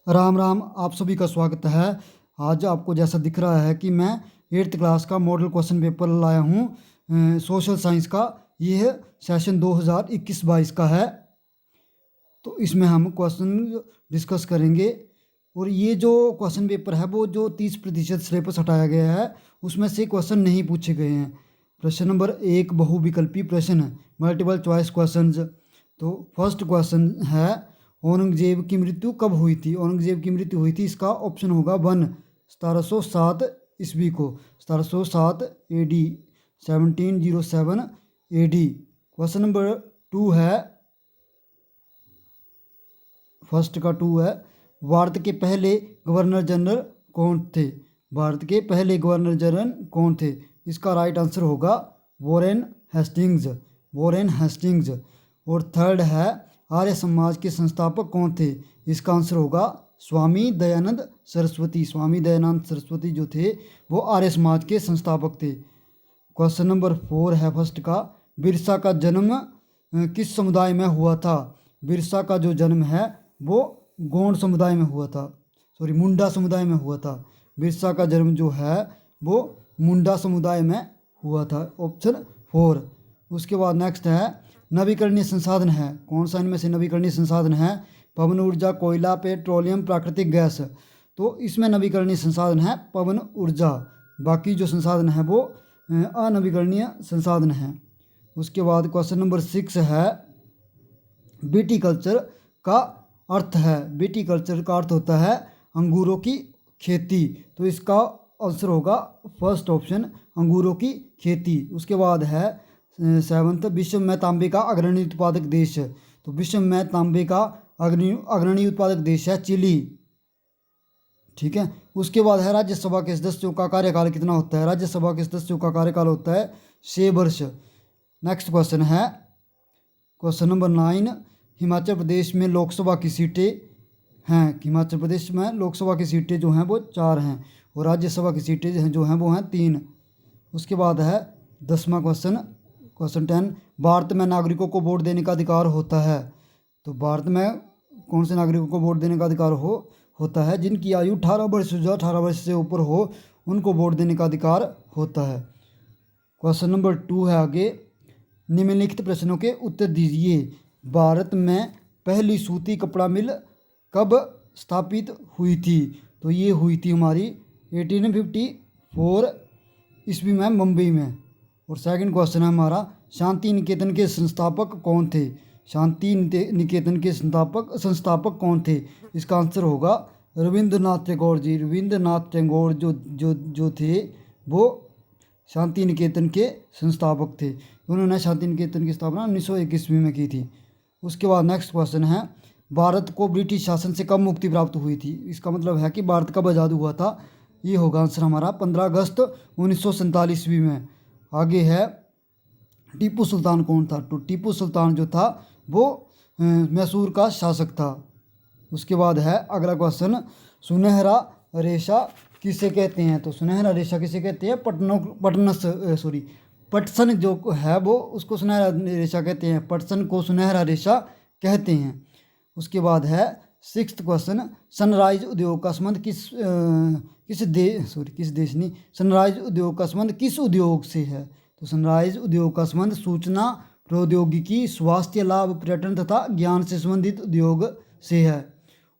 राम राम, आप सभी का स्वागत है। आज आपको जैसा दिख रहा है कि मैं 8th क्लास का मॉडल क्वेश्चन पेपर लाया हूँ सोशल साइंस का। ये सेशन 2021-22 का है। तो इसमें हम क्वेश्चन डिस्कस करेंगे। और ये जो क्वेश्चन पेपर है वो जो 30% सिलेबस हटाया गया है उसमें से क्वेश्चन नहीं पूछे गए हैं। प्रश्न नंबर 1 बहुविकल्पी प्रश्न, मल्टीपल चॉइस क्वेश्चंस। तो फर्स्ट क्वेश्चन है, औरंगजेब की मृत्यु कब हुई थी? औरंगजेब की मृत्यु हुई थी, इसका ऑप्शन होगा 1 1707 ईस्वी को, 1707 AD, 1707 AD। क्वेश्चन नंबर 2 है, फर्स्ट का 2 है, भारत के पहले गवर्नर जनरल कौन थे? भारत के पहले गवर्नर जनरल कौन थे? इसका राइट आंसर होगा वॉरेन हेस्टिंग्स, वॉरेन हेस्टिंग्स। और थर्ड है, आर्य समाज के संस्थापक कौन थे? इसका आंसर होगा स्वामी दयानंद सरस्वती। स्वामी दयानंद सरस्वती जो थे वो आर्य समाज के संस्थापक थे। क्वेश्चन नंबर 4 है फर्स्ट का, बिरसा का जन्म किस समुदाय में हुआ था? बिरसा का जो जन्म है वो गोंड समुदाय में हुआ था, सॉरी मुंडा समुदाय में हुआ था। बिरसा का जन्म जो है वो मुंडा समुदाय में हुआ था, ऑप्शन 4। उसके बाद नेक्स्ट है, नवीकरणीय संसाधन है कौन सा? इनमें से नवीकरणीय संसाधन है पवन ऊर्जा, कोयला, पेट्रोलियम, प्राकृतिक गैस। तो इसमें नवीकरणीय संसाधन है पवन ऊर्जा, बाकी जो संसाधन है वो अनवीकरणीय संसाधन है। उसके बाद क्वेश्चन नंबर 6 है, विटीकल्चर का अर्थ है, विटीकल्चर का अर्थ होता है अंगूरों की खेती। तो इसका आंसर होगा फर्स्ट ऑप्शन, अंगूरों की खेती। उसके बाद है 7th, विश्व में तांबे का अग्रणी उत्पादक देश। तो विश्व में तांबे का अग्रणी उत्पादक देश है चिली, ठीक है। उसके बाद है, राज्यसभा के सदस्यों का कार्यकाल कितना होता है? राज्यसभा के सदस्यों का कार्यकाल होता है 6 वर्ष। नेक्स्ट क्वेश्चन है, क्वेश्चन नंबर 9, हिमाचल प्रदेश में लोकसभा की सीटें हैं, हिमाचल प्रदेश में लोकसभा की सीटें जो हैं वो 4 हैं और राज्यसभा की सीटें जो हैं वो हैं 3। उसके बाद है 10वां क्वेश्चन, क्वेश्चन 10, भारत में नागरिकों को वोट देने का अधिकार होता है। तो भारत में कौन से नागरिकों को वोट देने का अधिकार होता है? जिनकी आयु 18 वर्ष से ऊपर हो उनको वोट देने का अधिकार होता है। क्वेश्चन नंबर 2 है आगे, निम्नलिखित प्रश्नों के उत्तर दीजिए। भारत में पहली सूती कपड़ा मिल कब स्थापित हुई थी? तो ये हुई थी हमारी 1854 ईस्वी में मुंबई में। और सेकंड क्वेश्चन है हमारा, शांति निकेतन के संस्थापक कौन थे? शांति निकेतन के संस्थापक कौन थे? इसका आंसर होगा रविंद्रनाथ टैगोर जी। रविंद्रनाथ टैगोर जो थे वो शांति निकेतन के संस्थापक थे। उन्होंने शांति निकेतन की स्थापना 1901 ईस्वी में की थी। उसके बाद नेक्स्ट क्वेश्चन है, भारत को ब्रिटिश शासन से कब मुक्ति प्राप्त हुई थी? इसका मतलब है कि भारत कब आज़ाद हुआ था? ये होगा आंसर हमारा 15 अगस्त 1947 ईस्वी में। आगे है, टीपू सुल्तान कौन था? तो टीपू सुल्तान जो था वो मैसूर का शासक था। उसके बाद है अगला क्वेश्चन, सुनहरा रेशा किसे कहते हैं? तो सुनहरा रेशा किसे कहते हैं? पटसन जो है वो उसको सुनहरा रेशा कहते हैं, पटसन को सुनहरा रेशा कहते हैं। उसके बाद है 6th क्वेश्चन, सनराइज उद्योग का संबंध किस देश नहीं, सनराइज उद्योग का संबंध किस उद्योग से है? तो सनराइज उद्योग का संबंध सूचना प्रौद्योगिकी, स्वास्थ्य लाभ, पर्यटन तथा ज्ञान से संबंधित उद्योग से है।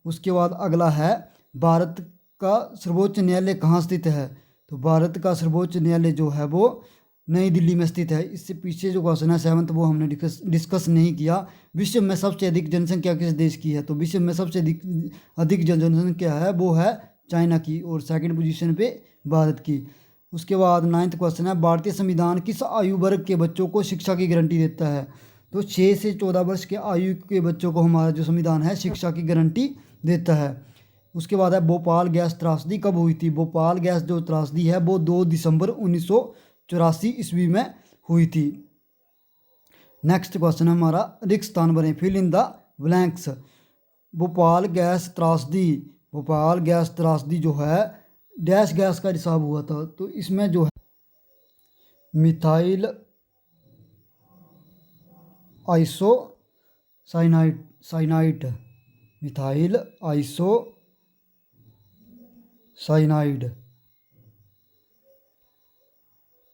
उसके बाद अगला है, भारत का सर्वोच्च न्यायालय कहाँ स्थित है? तो भारत का सर्वोच्च न्यायालय जो है वो नई दिल्ली में स्थित है। इससे पीछे जो क्वेश्चन है 7th वो हमने डिस्कस नहीं किया। विश्व में सबसे अधिक जनसंख्या किस देश की है? तो विश्व में सबसे अधिक जनसंख्या है वो है चाइना की और सेकंड पोजीशन पे भारत की। उसके बाद 9th क्वेश्चन है, भारतीय संविधान किस आयु वर्ग के बच्चों को शिक्षा की गारंटी देता है? तो 6 से 14 वर्ष के आयु के बच्चों को हमारा जो संविधान है शिक्षा की गारंटी देता है। उसके बाद है, भोपाल गैस त्रासदी कब हुई थी? भोपाल गैस जो त्रासदी है वो 2 दिसंबर 1984 ईस्वी में हुई थी। नेक्स्ट क्वेश्चन है हमारा, रिक्त स्थान भरें, fill in the blanks. Bhopal gas त्रासदी जो है डैश गैस का रिसाव हुआ था। तो इसमें जो है methyl iso cyanide, methyl iso cyanide,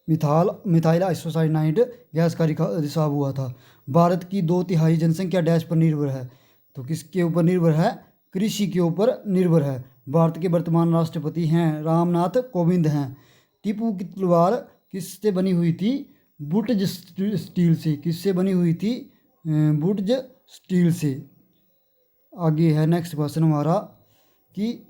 methyl isocyanide gas का रिसाव हुआ था। भारत की 2/3 जनसंख्या डैश पर निर्भर है, तो किसके ऊपर निर्भर है? कृषि के ऊपर निर्भर है। भारत के वर्तमान राष्ट्रपति हैं रामनाथ कोविंद हैं। टीपू की तलवार किससे बनी हुई थी? बुर्ज स्टील से। किससे बनी हुई थी? बुर्ज स्टील से। आगे है नेक्स्ट क्वेश्चन हमारा कि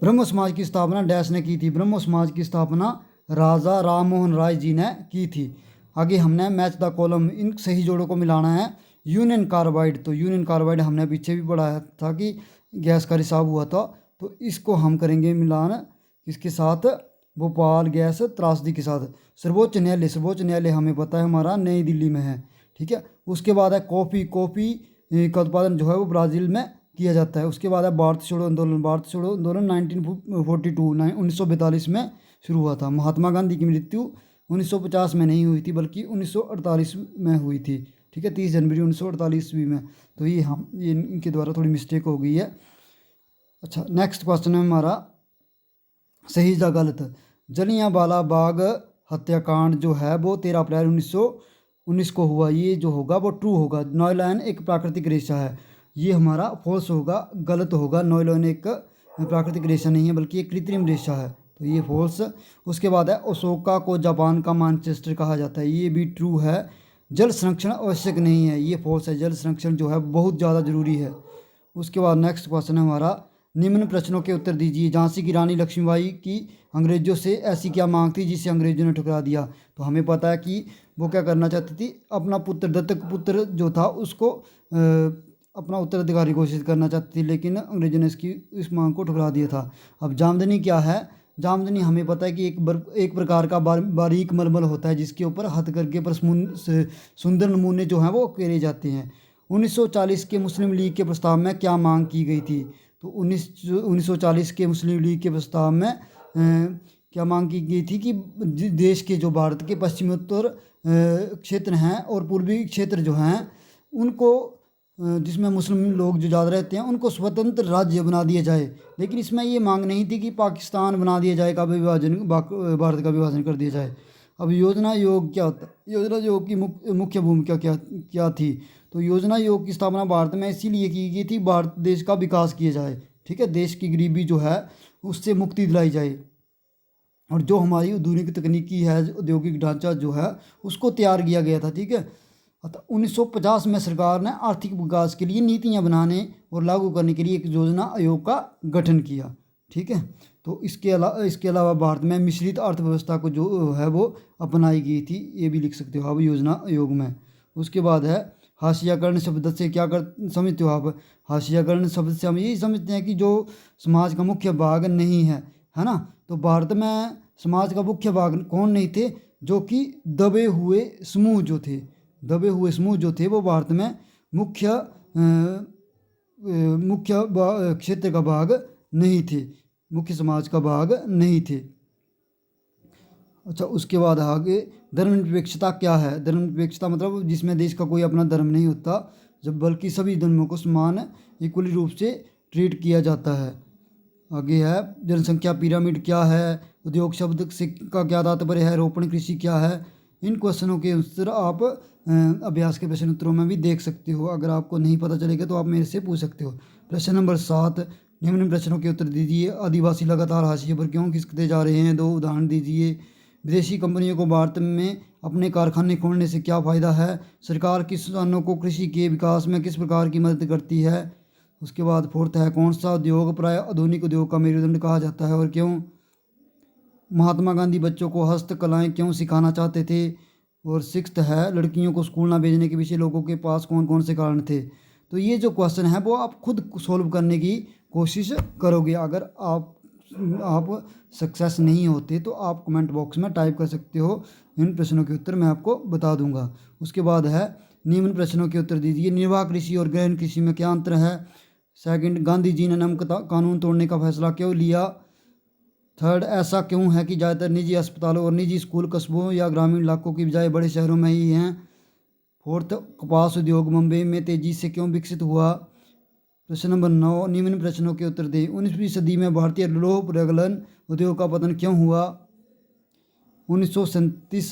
ब्रह्म समाज की स्थापना डैश ने की थी। ब्रह्म समाज की स्थापना राजा राम मोहन राय जी ने की थी। आगे हमने मैच द कॉलम, इन सही जोड़ों को मिलाना है। यूनियन कार्बाइड, तो यूनियन कार्बाइड हमने पीछे भी पढ़ा था कि गैस का रिसाव हुआ था, तो इसको हम करेंगे मिलान किसके साथ? भोपाल गैस त्रासदी के साथ। सर्वोच्च न्यायालय, सर्वोच्च न्यायालय हमें पता है हमारा नई दिल्ली में है, ठीक है। उसके बाद है कॉफ़ी, कॉफ़ी का उत्पादन जो है वो ब्राज़ील में किया जाता है। उसके बाद है भारत छोड़ो आंदोलन, भारत छोड़ो आंदोलन 1942 में शुरू हुआ था। महात्मा गांधी की मृत्यु 1950 में नहीं हुई थी बल्कि 1948 में हुई थी, ठीक है, 30 जनवरी 1948 ईस्वी में। तो ये इनके द्वारा थोड़ी मिस्टेक हो गई है। अच्छा, नेक्स्ट क्वेश्चन है हमारा सही या गलत। जलियांवाला बाग हत्याकांड जो है वो 13 अप्रैल 1919 को हुआ। ये जो होगा वो ट्रू होगा। नौलायन एक प्राकृतिक रेशा है, ये हमारा फॉल्स होगा, गलत होगा। नौलायन एक प्राकृतिक रेशा नहीं है बल्कि एक कृत्रिम रेशा है, तो ये फॉल्स। उसके बाद है ओसाका को जापान का मैनचेस्टर कहा जाता है, ये भी ट्रू है। जल संरक्षण आवश्यक नहीं है, ये फॉल्स है। जल संरक्षण जो है बहुत ज़्यादा ज़रूरी है। उसके बाद नेक्स्ट क्वेश्चन है हमारा निम्न प्रश्नों के उत्तर दीजिए। झांसी की रानी लक्ष्मीबाई की अंग्रेजों से ऐसी क्या मांग थी जिसे अंग्रेजों ने ठुकरा दिया? तो हमें पता है कि वो क्या करना चाहती थी, अपना पुत्र, दत्तक पुत्र जो था उसको अपना उत्तराधिकारी घोषित करना चाहती थी, लेकिन अंग्रेजों ने इस मांग को ठुकरा दिया था। अब जामदनी क्या है? जामदनी हमें पता है कि एक प्रकार का बारीक मलमल होता है जिसके ऊपर हथकरघे पर सुंदर नमूने जो हैं वो उकेरे जाते हैं। 1940 के मुस्लिम लीग के प्रस्ताव में क्या मांग की गई थी? तो 1940 के मुस्लिम लीग के प्रस्ताव में क्या मांग की गई थी कि देश के जो भारत के पश्चिमोत्तर क्षेत्र हैं और पूर्वी क्षेत्र जो हैं उनको, जिसमें मुस्लिम लोग जो ज़्यादा रहते हैं, उनको स्वतंत्र राज्य बना दिया जाए। लेकिन इसमें ये मांग नहीं थी कि पाकिस्तान बना दिया जाए, का विभाजन, भारत का विभाजन कर दिया जाए। अब योजना आयोग क्या होता है? योजना आयोग की मुख्य भूमिका क्या थी? तो योजना आयोग की स्थापना भारत में इसीलिए की गई थी, भारत देश का विकास किया जाए, ठीक है, देश की गरीबी जो है उससे मुक्ति दिलाई जाए, और जो हमारी आधुनिक तकनीकी है, औद्योगिक ढांचा जो है उसको तैयार किया गया था, ठीक है। अतः 1950 में सरकार ने आर्थिक विकास के लिए नीतियां बनाने और लागू करने के लिए एक योजना आयोग का गठन किया, ठीक है। तो इसके अलावा भारत में मिश्रित अर्थव्यवस्था को जो है वो अपनाई गई थी, ये भी लिख सकते हो आप योजना आयोग में। उसके बाद है हाशियाकरण शब्द से क्या समझते हो आप? हाशियाकरण शब्द से हम यही समझते हैं कि जो समाज का मुख्य भाग नहीं है, है ना। तो भारत में समाज का मुख्य भाग कौन नहीं थे? जो कि दबे हुए समूह जो थे, दबे हुए समूह जो थे वो भारत में मुख्य क्षेत्र का भाग नहीं थे, मुख्य समाज का भाग नहीं थे। अच्छा, उसके बाद आगे धर्मनिरपेक्षता क्या है? धर्मनिरपेक्षता मतलब जिसमें देश का कोई अपना धर्म नहीं होता, जब बल्कि सभी धर्मों को समान इक्वली रूप से ट्रीट किया जाता है। आगे है जनसंख्या पिरामिड क्या है? उद्योग शब्द से का क्या तात्पर्य है? रोपण कृषि क्या है? इन क्वेश्चनों के उत्तर आप अभ्यास के प्रश्न उत्तरों में भी देख सकते हो। अगर आपको नहीं पता चलेगा तो आप मेरे से पूछ सकते हो। प्रश्न नंबर 7, निम्न प्रश्नों के उत्तर दीजिए। आदिवासी लगातार हाशिए पर क्यों खिसकते जा रहे हैं? 2 उदाहरण दीजिए। विदेशी कंपनियों को भारत में अपने कारखाने खोलने से क्या फ़ायदा है? सरकार किसानों को कृषि के विकास में किस प्रकार की मदद करती है? उसके बाद 4th है कौन सा उद्योग प्राय आधुनिक उद्योग का मेरुदंड कहा जाता है और क्यों? महात्मा गांधी बच्चों को हस्तकलाएं क्यों सिखाना चाहते थे? और 6th है लड़कियों को स्कूल ना भेजने के पीछे लोगों के पास कौन कौन से कारण थे? तो ये जो क्वेश्चन है वो आप खुद सॉल्व करने की कोशिश करोगे। अगर आप सक्सेस नहीं होते तो आप कमेंट बॉक्स में टाइप कर सकते हो, इन प्रश्नों के उत्तर मैं आपको बता दूंगा। उसके बाद है निम्न प्रश्नों के उत्तर दीजिए। निर्वाह कृषि और गहन कृषि में क्या अंतर है? 2nd, गांधी जी ने नमक कानून तोड़ने का फैसला क्यों लिया? 3rd, ऐसा क्यों है कि ज़्यादातर निजी अस्पतालों और निजी स्कूल कस्बों या ग्रामीण इलाकों की बजाय बड़े शहरों में ही हैं? 4th, कपास उद्योग मुंबई में तेज़ी से क्यों विकसित हुआ? प्रश्न नंबर 9, निम्न प्रश्नों के उत्तर दें। 19वीं सदी में भारतीय लौह प्रगलन उद्योग का पतन क्यों हुआ? 1937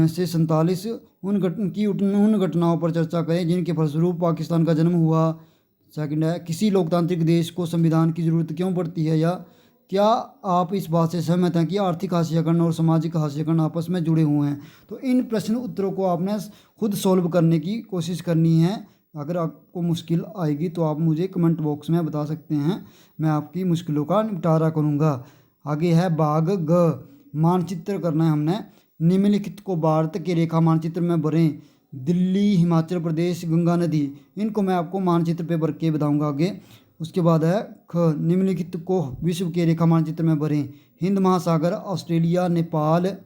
से 47 उन घटनाओं पर चर्चा करें जिनके फलस्वरूप पाकिस्तान का जन्म हुआ। सेकंड है, किसी लोकतांत्रिक देश को संविधान की जरूरत क्यों पड़ती है? या क्या आप इस बात से सहमत हैं कि आर्थिक हाशियाकरण और सामाजिक हाशियाकरण आपस में जुड़े हुए हैं? तो इन प्रश्न उत्तरों को आपने खुद सॉल्व करने की कोशिश करनी है। अगर आपको मुश्किल आएगी तो आप मुझे कमेंट बॉक्स में बता सकते हैं, मैं आपकी मुश्किलों का निपटारा करूंगा। आगे है भाग ग, मानचित्र करना है हमने। निम्नलिखित को भारत के रेखा मानचित्र में भरें। दिल्ली, हिमाचल प्रदेश, गंगा नदी, इनको मैं आपको मानचित्र पे भर के बताऊंगा आगे। उसके बाद है ख, निम्नलिखित को विश्व के रेखा मानचित्र में भरें। हिंद महासागर, ऑस्ट्रेलिया, नेपाल,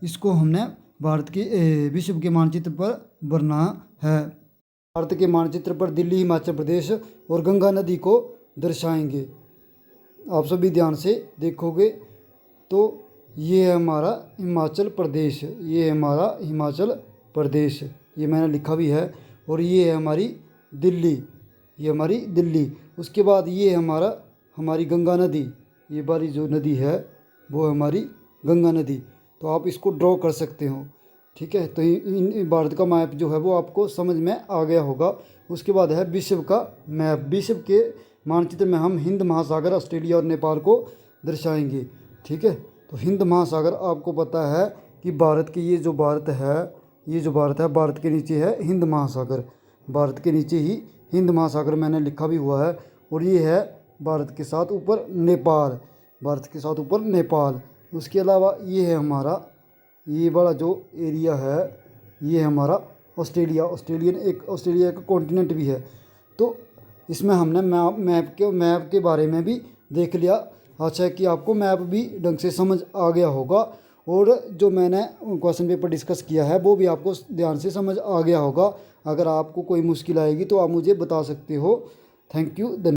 इसको हमने भारत के विश्व के मानचित्र पर भरना है। भारत के मानचित्र पर दिल्ली, हिमाचल प्रदेश और गंगा नदी को दर्शाएंगे। आप सभी ध्यान से देखोगे तो ये है हमारा हिमाचल प्रदेश, ये है हमारा हिमाचल प्रदेश, ये मैंने लिखा भी है। और ये है हमारी दिल्ली, ये हमारी दिल्ली। उसके बाद ये है हमारी गंगा नदी, ये वाली जो नदी है वो है हमारी गंगा नदी। तो आप इसको ड्रॉ कर सकते हो, ठीक है। तो इन भारत का मैप जो है वो आपको समझ में आ गया होगा। उसके बाद है विश्व का मैप। विश्व के मानचित्र में हम हिंद महासागर, ऑस्ट्रेलिया और नेपाल को दर्शाएंगे, ठीक है। तो हिंद महासागर आपको पता है कि भारत के ये जो भारत है, भारत के नीचे है हिंद महासागर, भारत के नीचे ही हिंद महासागर मैंने लिखा भी हुआ है। और ये है भारत के साथ ऊपर नेपाल, भारत के साथ ऊपर नेपाल। उसके अलावा ये है हमारा ये वाला जो एरिया है, ये है हमारा ऑस्ट्रेलिया। ऑस्ट्रेलिया एक कॉन्टिनेंट भी है। तो इसमें हमने मैप के बारे में भी देख लिया। अच्छा है कि आपको मैप भी ढंग से समझ आ गया होगा। और जो मैंने क्वेश्चन पेपर डिस्कस किया है वो भी आपको ध्यान से समझ आ गया होगा। अगर आपको कोई मुश्किल आएगी तो आप मुझे बता सकते हो। Thank you.